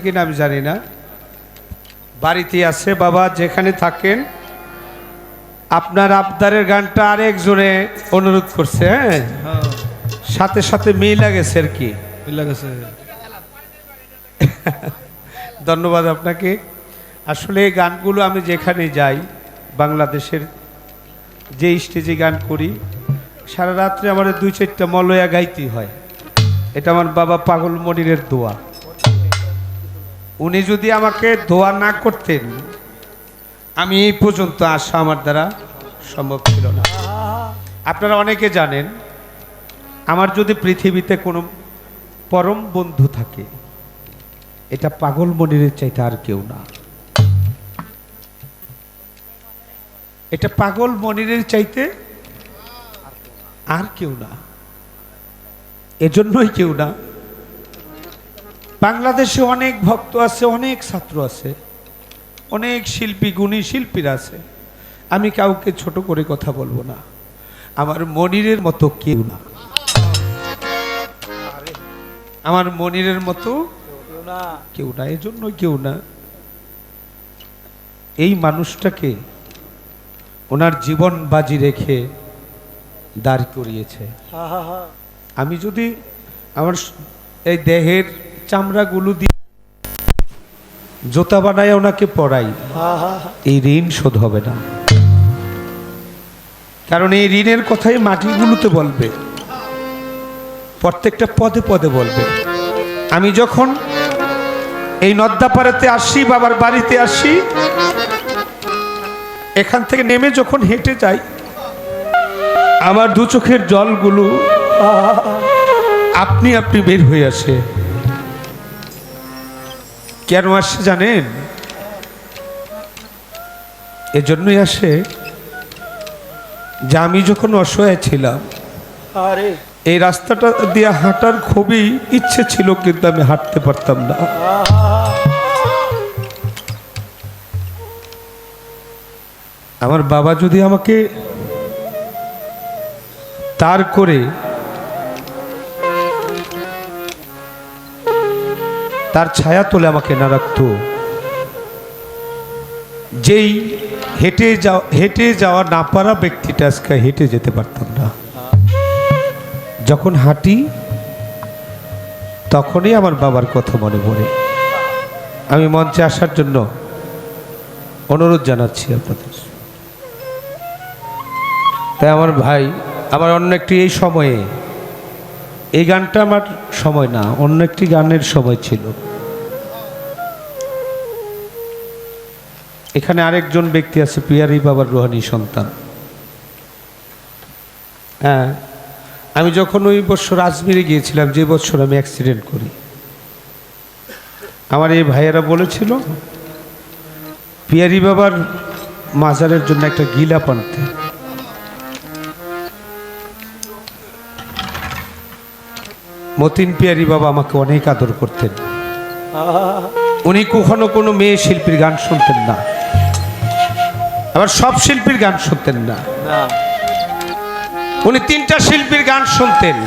কিনা আমি জানি না, বাড়িতে আছে বাবা, যেখানে থাকেন আপনার আবদারের গানটা আরেকজনে অনুরোধ করছে। হ্যাঁ, সাথে সাথে মিলা গেছে আর কি, মিলা গেছে। ধন্যবাদ আপনাকে। আসলে এই গানগুলো আমি যেখানে যাই, বাংলাদেশের যে স্টেজে গান করি, সারা রাত্রে আমার 2-4টা মলয়া গাইতেই হয়। এটা আমার বাবা পাগল মনিরের দোয়া। উনি যদি আমাকে দোয়া না করতেন, আমি এই পর্যন্ত আসা আমার দ্বারা সম্ভব ছিল না। আপনারা অনেকে জানেন, আমার যদি পৃথিবীতে কোনো পরম বন্ধু থাকে, এটা পাগল মনিরের চাইতে আর কেউ না। এটা পাগল মনিরের চাইতে আর কেউ না। এজন্যই কেউ না। বাংলাদেশে অনেক ভক্ত আছে, অনেক ছাত্র আছে, অনেক শিল্পী, গুণী শিল্পীরা আছে। আমি কাউকে ছোট করে কথা বলবো না। আমার মনিরের মতো কেউ না, আমার মনিরের মতো কেউ না। এজন্য কেউ না। এই মানুষটাকে ওনার জীবন বাজি রেখে দাঁড় করিয়েছে। আমি যদি আমার এই দেহের চামড়াগুলো দিয়ে জুতা বানায় ওনাকে পড়াই, এই ঋণ শোধ হবে না। কারণ এই ঋণের কথাই মাটিগুলোতে বলবে, প্রত্যেকটা পদে পদে বলবে। আমি যখন এই নদ্যাপাড়াতে আসি, বাবার বাড়িতে আসি, এখান থেকে নেমে যখন হেঁটে যাই, আমার দু চোখের জলগুলো আপনি আপনি বের হয়ে আসে। কেন আসে জানেন? এজন্যই আসে যে আমি যখন অসহায় ছিলাম, এই রাস্তাটা দিয়ে হাঁটার খুবই ইচ্ছে ছিল, কিন্তু আমি হাঁটতে পারতাম না। আমার বাবা যদি আমাকে তার করে তার ছায়া তোলে আমাকে না রাখতো, যেই হেঁটে যাওয়া না পারা ব্যক্তিটা আজকে হেঁটে যেতে পারতাম না। যখন হাঁটি তখনই আমার বাবার কথা মনে পড়ে। আমি মঞ্চে আসার জন্য অনুরোধ জানাচ্ছি আপনাদের। তাই আমার ভাই, আমার অন্য একটি, এই সময়ে এই গানটা আমার সময় না, অন্য একটি গানের সময় ছিল। এখানে আরেকজন ব্যক্তি আছে, পিয়ারি বাবার রুহানি সন্তান। হ্যাঁ, আমি যখন ওই বছর আজমিরে গিয়েছিলাম, যে বছর আমি অ্যাক্সিডেন্ট করি, আমার এই ভাইয়েরা বলেছিল পিয়ারি বাবার মাজারের জন্য একটা গিলাপ আনতে। মতিন পিয়ারি বাবা আমাকে অনেক আদর করতেন। উনি কখনো কোনো মেয়ে শিল্পীর গান শুনতেন না, আবার সব শিল্পীর গান শুনতেন না। উনি 3টা শিল্পীর গান শুনতেন।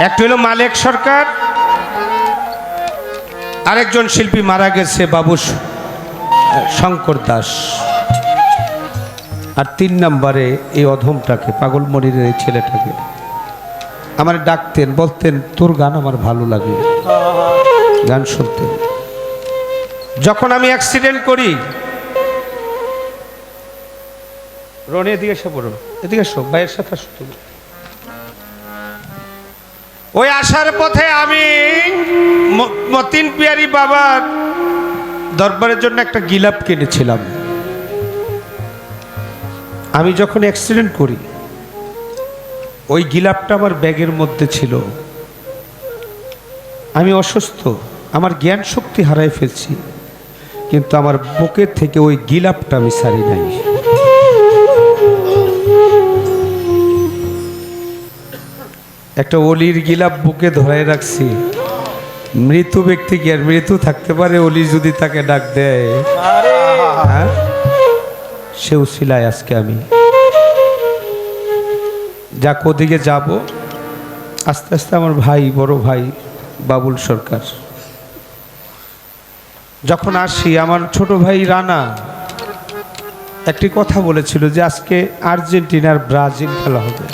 একটা হলো মালেক সরকার, আরেকজন শিল্পী মারা গেছে বাবু শঙ্কর দাস, আর 3 নম্বরে এই অধমটাকে, পাগল মনিরের এই ছেলেটাকে আমার ডাকতেন, বলতেন তোর গান আমার ভালো লাগে, গান শুনতেন। যখন আমি অ্যাক্সিডেন্ট করি, রনি এদিকে এসে পড়ো, এদিকে এসো, ভাইয়ের সাথে আসো তুমি। ওই আসার পথে আমি মতিন পিয়ারি বাবার দরবারের জন্য একটা গিলাপ কিনেছিলাম। আমি যখন অ্যাক্সিডেন্ট করি, ওই গিলাপটা আমার ব্যাগের মধ্যে ছিল। আমি অসুস্থ, আমার জ্ঞান শক্তি হারাই ফেলছি, কিন্তু আমার বুকের থেকে ওই গিলাপটা আমি ছাড়ি নাই। একটা অলির গিলাপ বুকে ধরে রাখছি। মৃত্যু ব্যক্তি কি আর মৃত্যু থাকতে পারে? অলি যদি তাকে ডাক দেয়, হ্যাঁ, সেও ছিলাই আজকে আমি যাক ওদিকে যাব। আস্তে আস্তে আমার ভাই, বড় ভাই বাবুল সরকার, যখন আসি আমার ছোট ভাই রানা একটি কথা বলেছিল যে আজকে আর্জেন্টিনার ব্রাজিল খেলা হবে,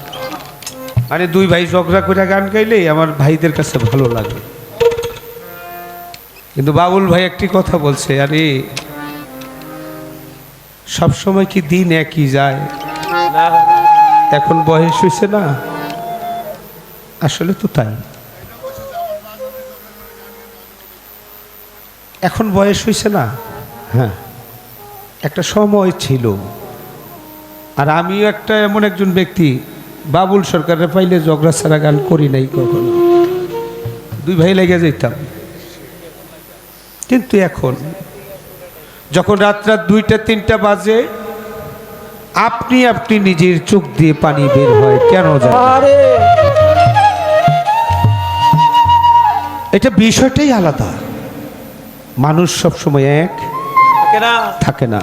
মানে দুই ভাই ঝগড়া করে গান গাইলেই আমার ভাইদের কাছে ভালো লাগে। কিন্তু বাবুল ভাই একটি কথা বলছে, আরে সবসময় কি দিন একই যায়? এখন বয়স হয়েছে না, আসলে তো তাই, এখন বয়স হয়েছে না। হ্যাঁ, একটা সময় ছিল। আর আমিও একটা এমন একজন ব্যক্তি, বাবুল সরকারের পাইলে ঝগড়া ছাড়া গান করি নাই কখনো, দুই ভাই লেগে যেতাম। কিন্তু এখন যখন রাত 2টা 3টা বাজে, আপনি আপনি নিজের চোখ দিয়ে পানি বের হয়, কেন জানেন? এটা বিষয়টাই আলাদা। মানুষ সবসময় এক থাকে না,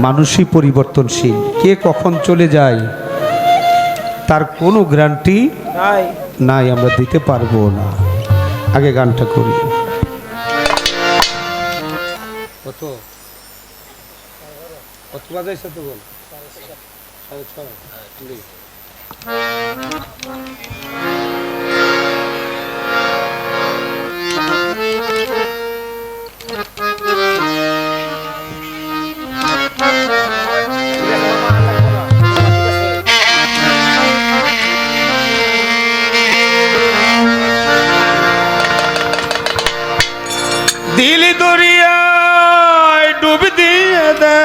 মানুষই পরিবর্তনশীল। কে কখন চলে যায় তার কোনো গ্যারান্টি নাই, আমরা দিতে পারবো না। আগে গানটা করি। কত কত বাজাইছে তো বল? 6:30। দিল দরিয়ায় ডুব দিয়ে দে,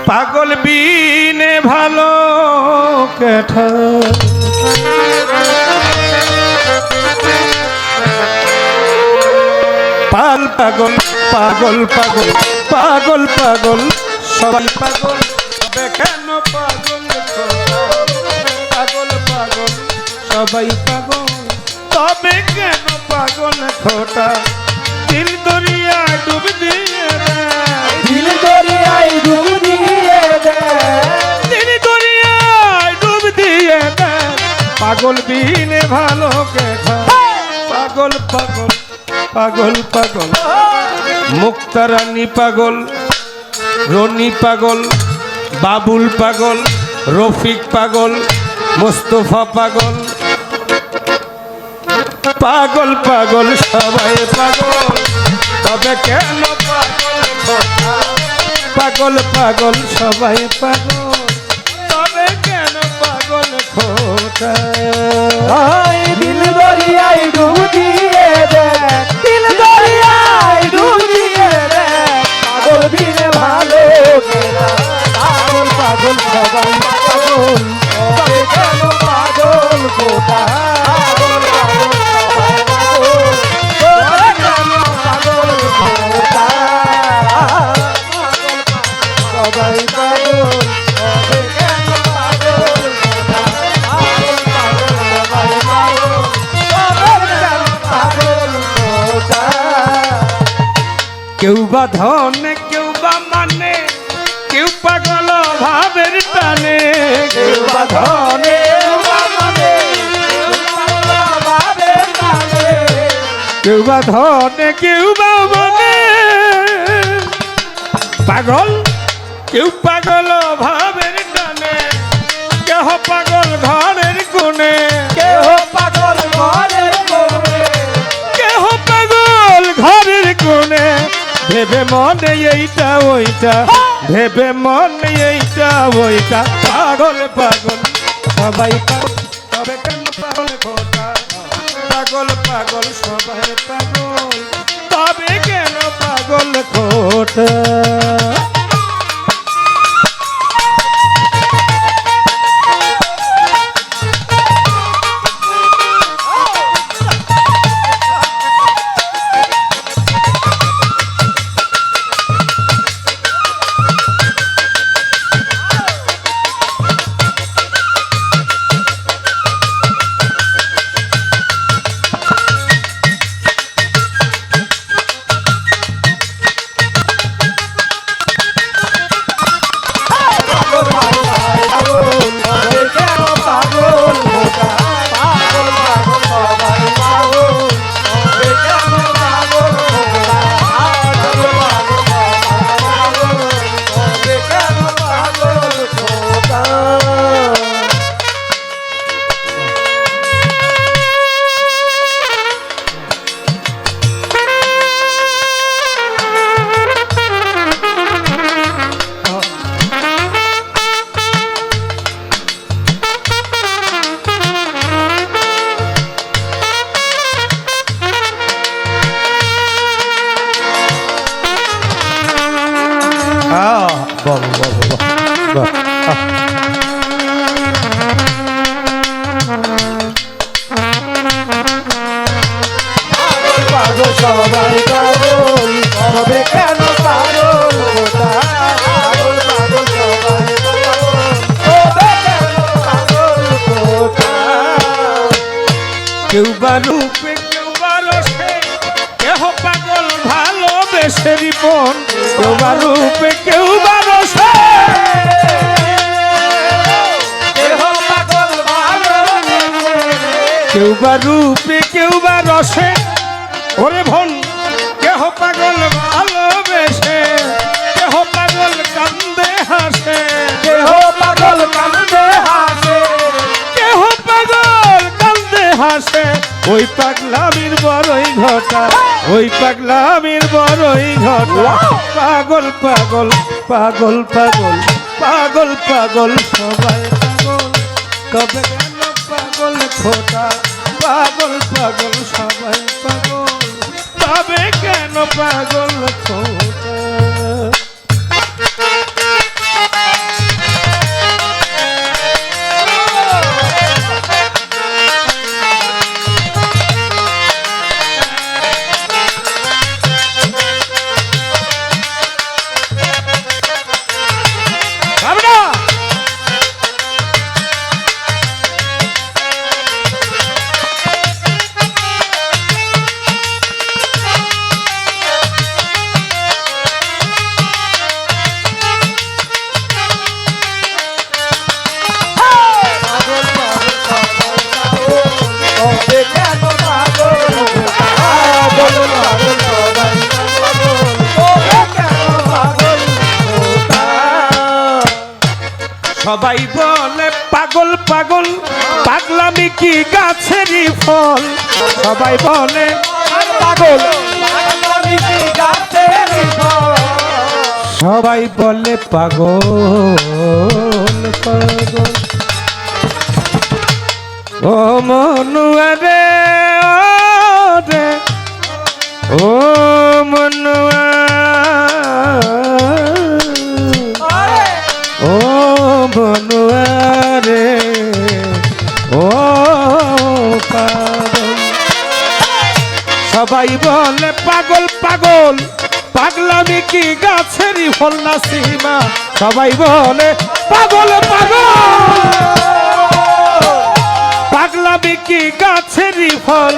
পাগল বিনে ভালো কেঠা, পাগল পাগল পাগল পাগল পাগল পাগল সবাই পাগল, তবে কেন পাগল? পাগল পাগল সবাই পাগল, তবে কেন পাগল খোটা? দিল দরিয়ায় ডুব দিয়ে দে, দিল দরিয়ায় ডুব দিয়ে দে, দিল দরিয়ায় ডুব দিয়ে দে, পাগল বিনে ভালো কেঠা। পাগল পাগল পাগল পাগল মুক্তারানী পাগল, রনি পাগল, বাবুল পাগল, রফিক পাগল, মোস্তফা পাগল, পাগল পাগল সবাই পাগল, তবে কেন পাগল খোটা? পাগল পাগল সবাই পাগল, তবে কেন পাগল খোটা? দিল দরিয়ায় ডুব দিয়ে দে, দিল দরিয়ায় ডুব দিয়ে দে, পাগল বিনে ভালো কেনা। পাগল পাগল সবাই পাগল, তবে কেন পাগল খোটা? কেউ বা ধন, কেউ বা মানে, কেউ পাগল ভাবের টানে, কেউ বা ধনে, কেউ বা ধনে, কেউ বা মানে পাগল, কেউ পাগল ভাবের টানে, কেহ পাগল ঘরের কোণে, কেহ পাগল ঘরের কোণে, কেহ পাগল ঘরের কোণে, ভেবে মনে এইটা ওইটা, ভেবে মনে এইটা ওইটা, পাগল পাগল সবাই পাগল, তবে কেন পাগল খোটা? পাগল পাগল সবাই পাগল, তবে কেন পাগল খোটা? বাহ বাহ বাহ বাহ পাগল সবাই পাগল তবে কেন পাগল কোথায় পাগল পাগল সবাই পাগল তবে কেন পাগল কোথায় কেউ বা রূপে কেউ বা রসে কেহ পাগল ভালোবেসে রিপন কেউ বা রূপে কেউ বা রসে কেউ বা রূপে কেউ বা রসে ওরে ভন কেহ পাগল ভালোবেসে কেহ পাগল কান্দে হাসে কেহ পাগল কান্দে হাসে কেহ পাগল কান্দে হাসে ওই পাগলামির বড়ই ঘটা ওই পাগলামির বড়ই ঘটা পাগল পাগল পাগল পাগল পাগল পাগল সবাই পাগল তবে কেন পাগল খোটা পাগল পাগল সবাই পাগল তবে কেন পাগল খোটা তবে কেন পাগল পাগল পাগল সবাই পাগল তবে কেন পাগল কোথায় সবাই বলে পাগল পাগল পাগলামি কি গাছেরই ফল সবাই বলে পাগল পাগলামি কি গাছের ফল সবাই বলে পাগল পাগল ও মনুয়া রে ও মনুয়া ও মনুয়া রে ও পাগল সবাই বলে পাগল পাগল পাগলামি কি গাছেরই ফল না সীমা সবাই বলে পাগল পাগল পাগলামি কি গাছেরই ফল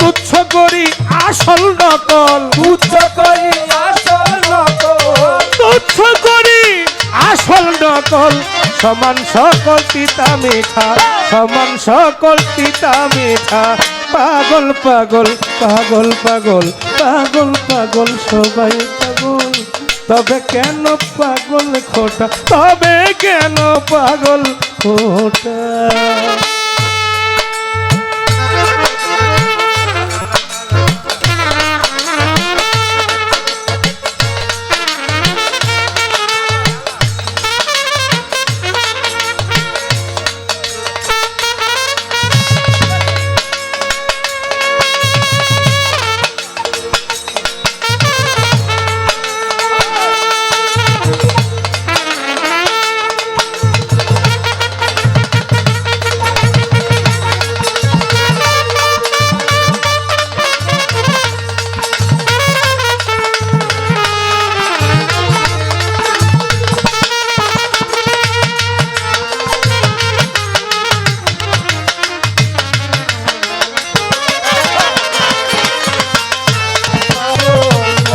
তুচ্ছ করি আসল নকল তুচ্ছ করি আসল নকল তুচ্ছ করি আসল নকল সমান সকল তিতা মিঠা সমান সকল তিতা মিঠা পাগল পাগল পাগল পাগল পাগল পাগল সবাই পাগল তবে কেন পাগল খোটা তবে কেন পাগল খোটা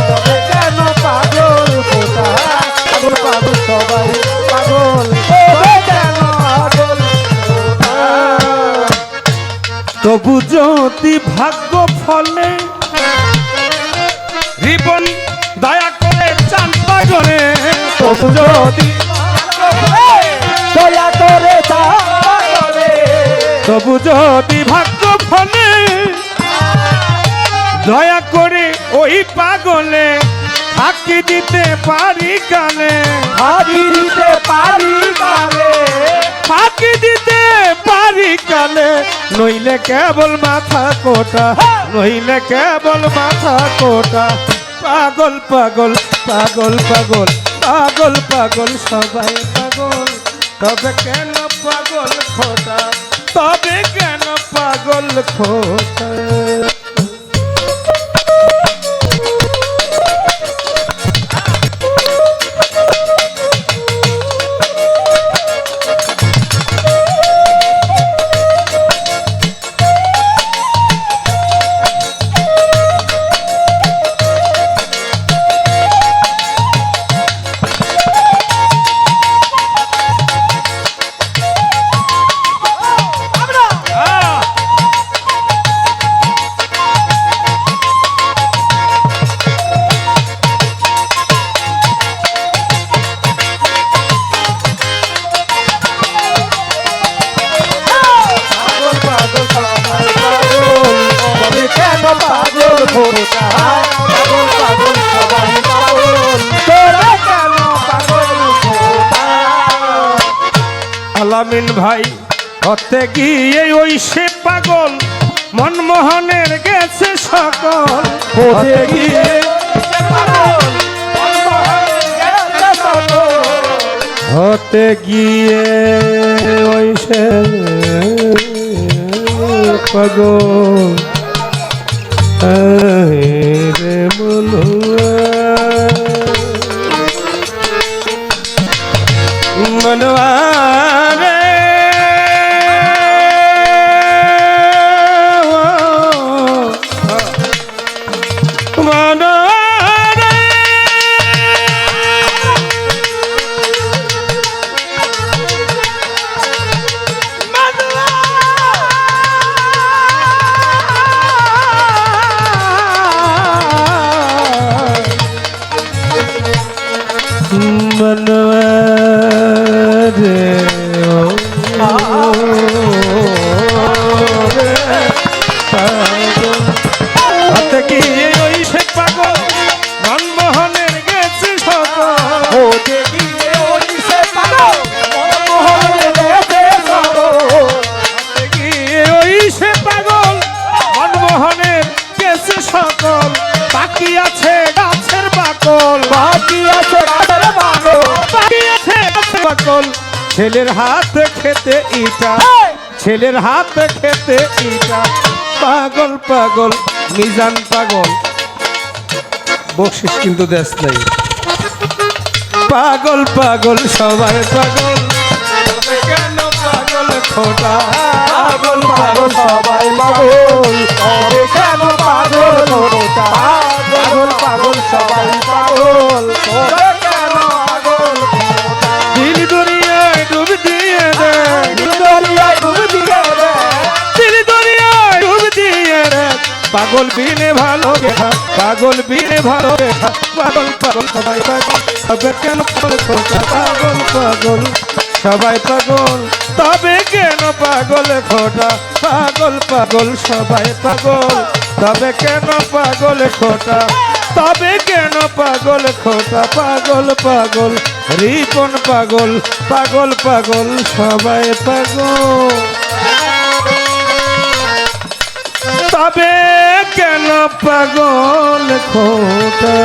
তবে কেন পাগল কোথায় পাগল পাগল সবাই পাগল তবে কেন পাগল কোথায় তবু যদি ভাগ্য ফলে রিবন দয়া করে চান পাগলে তবু যদি দয়া করে পাগলে তবু যদি ভাগ্য ফলে দয়া করে ওই পাগলে ফাঁকি দিতে পারি কালে ফাঁকি দিতে পারি কালে ফাঁকি দিতে পারি কালে নইলে কেবল মাথা কোটা নইলে কেবল মাথা কোটা পাগল পাগল পাগল পাগল পাগল পাগল সবাই পাগল, তবে কেন পাগল খোটা, তবে কেন পাগল খোটা। আলামিন ভাই হতে গিয়ে ওই সে পাগল, মনমোহনের গেছে সকল, হতে গিয়ে হতে গিয়ে ওই সে পাগল, রে মনवा রে মনवा রে মনवा হাতে গিয়ে ওই সে পাগল, মনমোহনের গেছে সকল, হতে গিয়ে ওই সে পাগল, মনমোহনের গেছে সকল, হাতে গিয়ে ওই সে পাগল, মনমোহনের গেছে সকল, বাকি আছে গাছের বাকল, বাকি আছে গাছের বাকল, বাকি আছে গাছের বাকল, ছেলের হাত খেতে ইটা, ছেলের হাত খেতে ইটা, পাগল পাগল মিজান পাগল, বকশিস কিন্তু দেশ নাই, পাগল পাগল সবাই পাগল, তবে কেন পাগল খোটা, পাগল পাগল সবাই পাগল, তবে কেন পাগল খোটা, পাগল পাগল সবাই পাগল, তবে কেন পাগল খোটা। দিল দুনিয়ায় ডুব দিয়ে দে, দরিয়ায় ডুব দিয়ে দে, দিল দুনিয়ায় ডুব দিয়ে দে, পাগল বিনে ভালো দেখা, পাগল বিনে ভালো দেখা, পাগল পাগল সবাই পাগল, তবে কেন পাগল খোটা, পাগল পাগল সবাই পাগল, তবে কেন পাগল খোটা, পাগল পাগল সবাই পাগল, তবে কেন পাগল খোটা, তবে কেন পাগল খোটা, পাগল পাগল রিপন পাগল, পাগল পাগল সবাই পাগল, তবে কেন পাগল খোটা।